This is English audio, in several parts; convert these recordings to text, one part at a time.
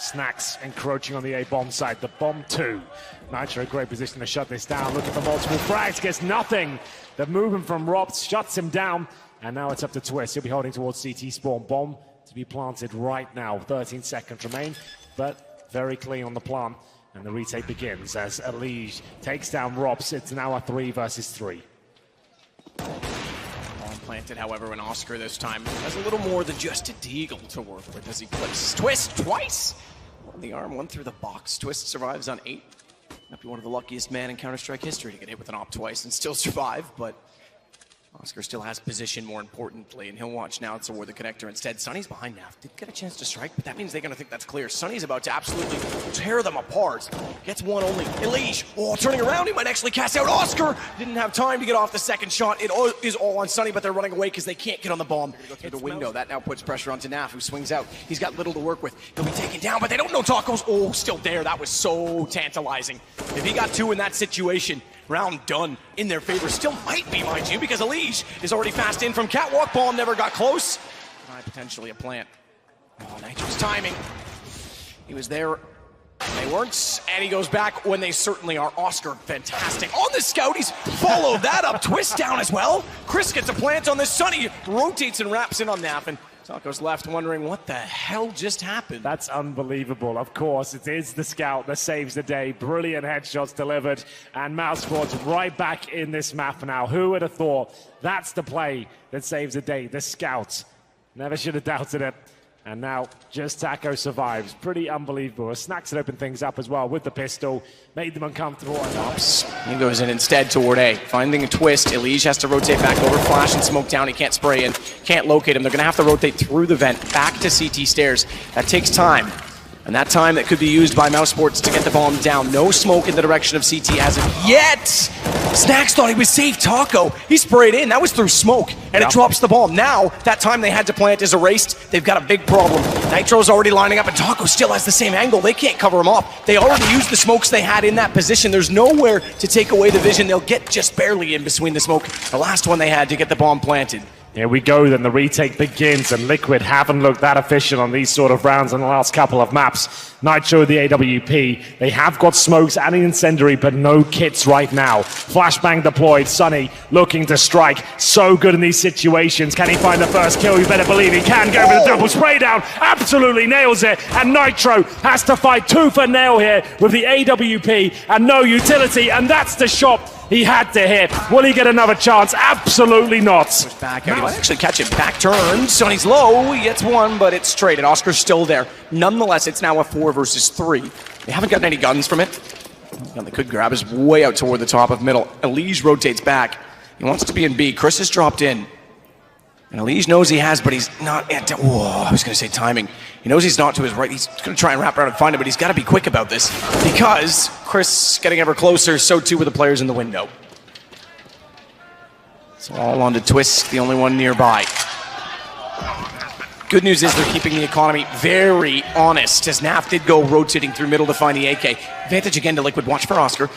Snacks encroaching on the A bomb side. The bomb 2. Nitro, great position to shut this down. Look at the multiple frags, gets nothing. The movement from Robs shuts him down. And now it's up to Twist. He'll be holding towards CT spawn. Bomb to be planted right now. 13 seconds remain, but very clean on the plant. And the retake begins as Elige takes down Robs. It's now a 3 versus 3. Planted, however, when Oscar this time has a little more than just a deagle to work with as he clips Twist twice. One on the arm, one through the box. Twist survives on 8. Might be one of the luckiest men in Counter-Strike history to get hit with an op twice and still survive, but Oscar still has position, more importantly, and he'll watch now toward the connector instead. Sunny's behind now. Didn't get a chance to strike, but that means they're going to think that's clear. Sunny's about to absolutely tear them apart. Gets one only. Elige, turning around, he might actually cast out Oscar. Didn't have time to get off the second shot. It is all on Sunny, but they're running away because they can't get on the bomb. Go through the window. That now puts pressure onto Naf, who swings out. He's got little to work with. He'll be taken down, but they don't know Taco's still there. That was so tantalizing. If he got 2 in that situation, round done in their favor. Still might be, mind you, because Elige is already fast in from catwalk. Bomb never got close. Potentially a plant. Nitro's timing. He was there. They weren't. And he goes back when they certainly are. Oscar, fantastic. On the scout, he's followed that up. Twist down as well. Chris gets a plant on this. Sunny rotates and wraps in on Naf. And Taco's left wondering what the hell just happened. That's unbelievable. Of course, it is the scout that saves the day. Brilliant headshots delivered. And Mousesports right back in this map now. Who would have thought that's the play that saves the day? The scout. Never should have doubted it. And now just Taco survives. Pretty unbelievable. Snacks had opened things up as well with the pistol. Made them uncomfortable. He goes in instead toward A. Finding a Twist. Elige has to rotate back over. Flash and smoke down. He can't spray in. Can't locate him. They're going to have to rotate through the vent back to CT stairs. That takes time. And that time that could be used by Mousesports to get the bomb down. No smoke in the direction of CT as of yet. Snacks thought he was safe. Taco, he sprayed in. That was through smoke. And it drops the bomb. Now, that time they had to plant is erased. They've got a big problem. Nitro's already lining up, and Taco still has the same angle. They can't cover him off. They already used the smokes they had in that position. There's nowhere to take away the vision. They'll get just barely in between the smoke. The last one they had to get the bomb planted. Here we go, then the retake begins, and Liquid haven't looked that efficient on these sort of rounds in the last couple of maps. Nitro, the AWP, they have got smokes and an incendiary, but no kits right now. Flashbang deployed, Sunny looking to strike. So good in these situations. Can he find the first kill? You better believe he can. Go with the double spray down, absolutely nails it, and Nitro has to fight tooth and nail here with the AWP and no utility, and that's the shot he had to hit. Will he get another chance? Absolutely not. Back out. He might actually catch it. Back turn. Sonny's low. He gets one, but it's traded. Oscar's still there. Nonetheless, it's now a 4 versus 3. They haven't gotten any guns from it. Gun they could grab is way out toward the top of middle. Elige rotates back. He wants to be in B. Chris has dropped in. And Elige knows he has, but he's not at... Whoa, I was going to say timing. He knows he's not to his right. He's going to try and wrap around and find him, but he's got to be quick about this because Chris getting ever closer, so too with the players in the window. It's all on to Twist, the only one nearby. Good news is they're keeping the economy very honest, as Naf did go rotating through middle to find the AK. Advantage again to Liquid. Watch for Oscar.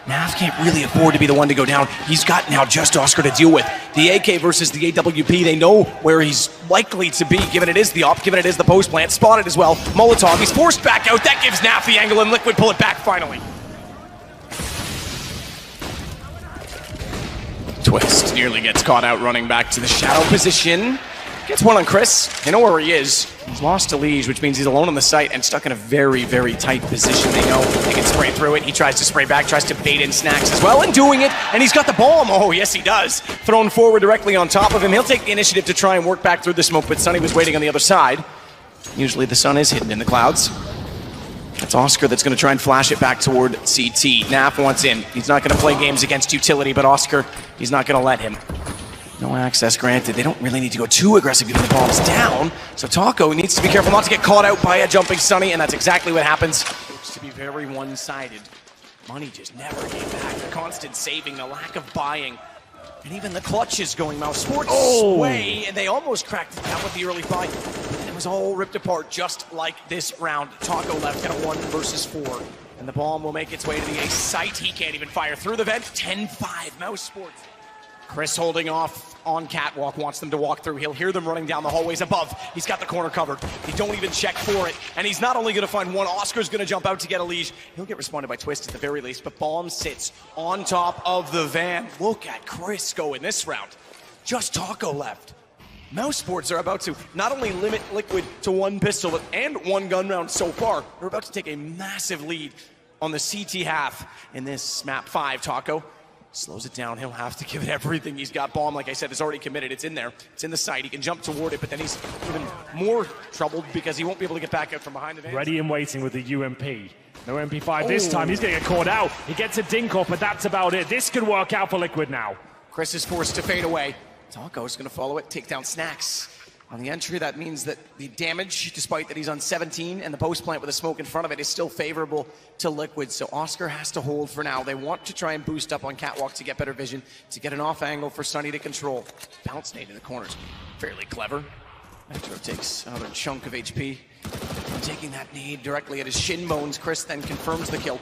Naf can't really afford to be the one to go down. He's got now just Oscar to deal with. The AK versus the AWP, they know where he's likely to be, given it is the op, given it is the post plant. Spotted as well. Molotov, he's forced back out. That gives Naf the angle, and Liquid pull it back finally. Twist nearly gets caught out running back to the shadow position. Gets one on Chris. They know where he is. He's lost to Elige, which means he's alone on the site and stuck in a very, very tight position. They know they can spray through it. He tries to spray back, tries to bait in Snacks as well, and doing it. And he's got the bomb. Oh, yes, he does. Thrown forward directly on top of him. He'll take the initiative to try and work back through the smoke, but Sunny was waiting on the other side. Usually the sun is hidden in the clouds. That's Oscar that's going to try and flash it back toward CT. Naf wants in. He's not going to play games against utility, but Oscar, he's not going to let him. No access granted. They don't really need to go too aggressive given the bomb's down. So Taco needs to be careful not to get caught out by a jumping Sunny, and that's exactly what happens. Looks to be very one-sided. Money just never came back. The constant saving, the lack of buying, and even the clutches going Mousesports' way, and they almost cracked it down with the early buy. And it was all ripped apart just like this round. Taco left at a 1 versus 4, and the bomb will make its way to the A site. He can't even fire through the vent. 10-5 Mousesports. Chris holding off on catwalk, wants them to walk through. He'll hear them running down the hallways above. He's got the corner covered. He don't even check for it. And he's not only going to find one, Oscar's going to jump out to get a leash. He'll get responded by Twist at the very least, but Bomb sits on top of the van. Look at Chris go in this round. Just Taco left. Mousesports are about to not only limit Liquid to one pistol and one gun round so far, they're about to take a massive lead on the CT half in this map 5. Taco slows it down. He'll have to give it everything. He's got Bomb, like I said, is already committed. It's in there. It's in the sight. He can jump toward it, but then he's even more troubled because he won't be able to get back out from behind the van. Ready and waiting with the UMP. No MP5 this time. He's going to get caught out. He gets a dink off, but that's about it. This could work out for Liquid now. Chris is forced to fade away. Taco's going to follow it, take down Snacks. On the entry, that means that the damage, despite that he's on 17 and the post plant with a smoke in front of it, is still favorable to Liquid. So Oscar has to hold for now. They want to try and boost up on catwalk to get better vision, to get an off angle for Sunny to control. Bounce nade in the corners. Fairly clever. Metro takes another chunk of HP. And taking that nade directly at his shin bones, Chris then confirms the kill.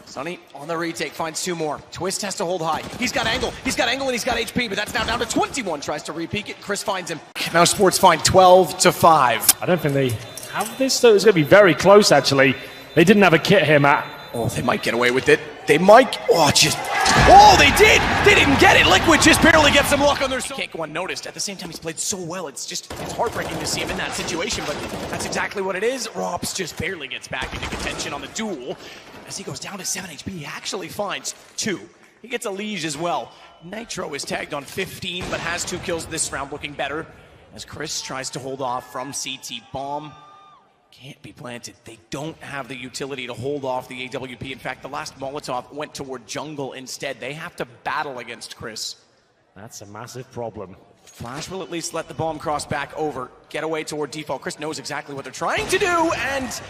Sunny on the retake finds 2 more. Twist has to hold high. He's got angle and he's got HP, but that's now down to 21. Tries to re-peek it. Chris finds him. Mousesports find 12-5. I don't think they have this, though. It's going to be very close, actually. They didn't have a kit here, Matt. Oh, they might get away with it. They might. Oh, they did. They didn't get it. Liquid just barely gets some luck on their side. Can't go unnoticed. At the same time, he's played so well. It's heartbreaking to see him in that situation, but that's exactly what it is. Robs just barely gets back into contention on the duel. As he goes down to 7 HP, he actually finds 2. He gets a Liege as well. Nitro is tagged on 15, but has 2 kills this round, looking better. As Chris tries to hold off from CT. Bomb can't be planted. They don't have the utility to hold off the AWP. In fact, the last Molotov went toward jungle instead. They have to battle against Chris. That's a massive problem. Flash will at least let the bomb cross back over, get away toward default. Chris knows exactly what they're trying to do, and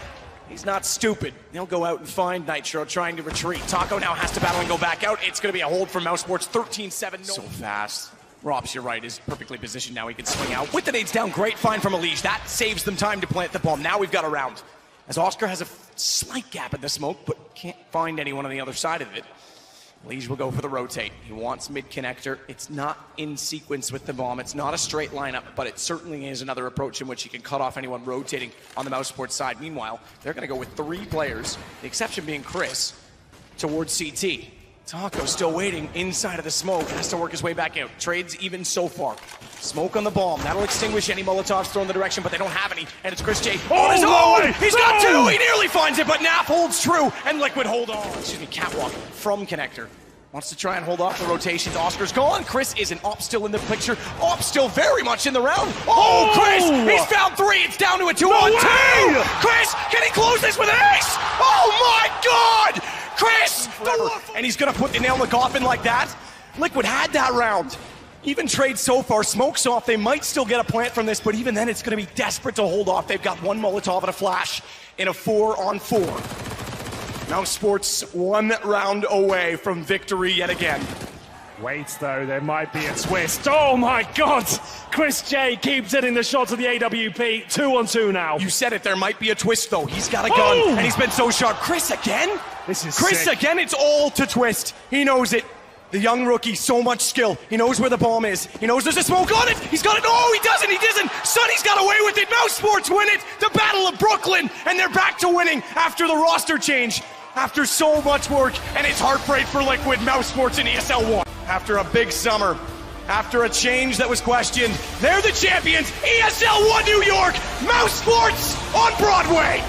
he's not stupid. He'll go out and find Nitro trying to retreat. Taco now has to battle and go back out. It's going to be a hold for Mousesports. 13-7. So fast. Robs, you're right, is perfectly positioned now. He can swing out. With the nades down, great find from Elish. That saves them time to plant the bomb. Now we've got a round. As Oscar has a slight gap in the smoke, but can't find anyone on the other side of it. Elish will go for the rotate. He wants mid-connector. It's not in sequence with the bomb. It's not a straight lineup, but it certainly is another approach in which he can cut off anyone rotating on the Mousesports side. Meanwhile, they're going to go with 3 players, the exception being Chris, towards CT. Taco still waiting inside of the smoke. Has to work his way back out. Trades even so far. Smoke on the bomb. That'll extinguish any Molotovs thrown in the direction, but they don't have any. And it's Chris J on his own. He's got 2. He nearly finds it, but Nap holds true. And Liquid hold on. Excuse me, Catwalk from Connector. Wants to try and hold off the rotations. Oscar's gone. Chris isn't. Op still in the picture. Op still very much in the round. Oh, Chris! He's found 3. It's down to a 2-on-2. Chris, can he close this with an ace? Oh my God! Chris! And he's gonna put the nail in the coffin like that. Liquid had that round. Even trade so far. Smoke's off. They might still get a plant from this, but even then it's gonna be desperate to hold off. They've got 1 Molotov and a flash in a 4-on-4. Mousesports 1 round away from victory yet again. Wait, though, there might be a twist. Oh my God! Chris J keeps hitting the shots of the AWP. 2-on-2 now. You said it, there might be a twist though. He's got a gun, and he's been so sharp. Chris again? This is Chris sick. again, it's all to Twist. He knows it. The young rookie, so much skill. He knows where the bomb is. He knows there's a smoke on it. He's got it. Oh, he doesn't. He doesn't. Sunny's got away with it. Mousesports win it. The Battle of Brooklyn. And they're back to winning after the roster change. After so much work. And it's heartbreak for Liquid. Mousesports in ESL 1. After a big summer. After a change that was questioned. They're the champions. ESL 1 New York. Mousesports on Broadway.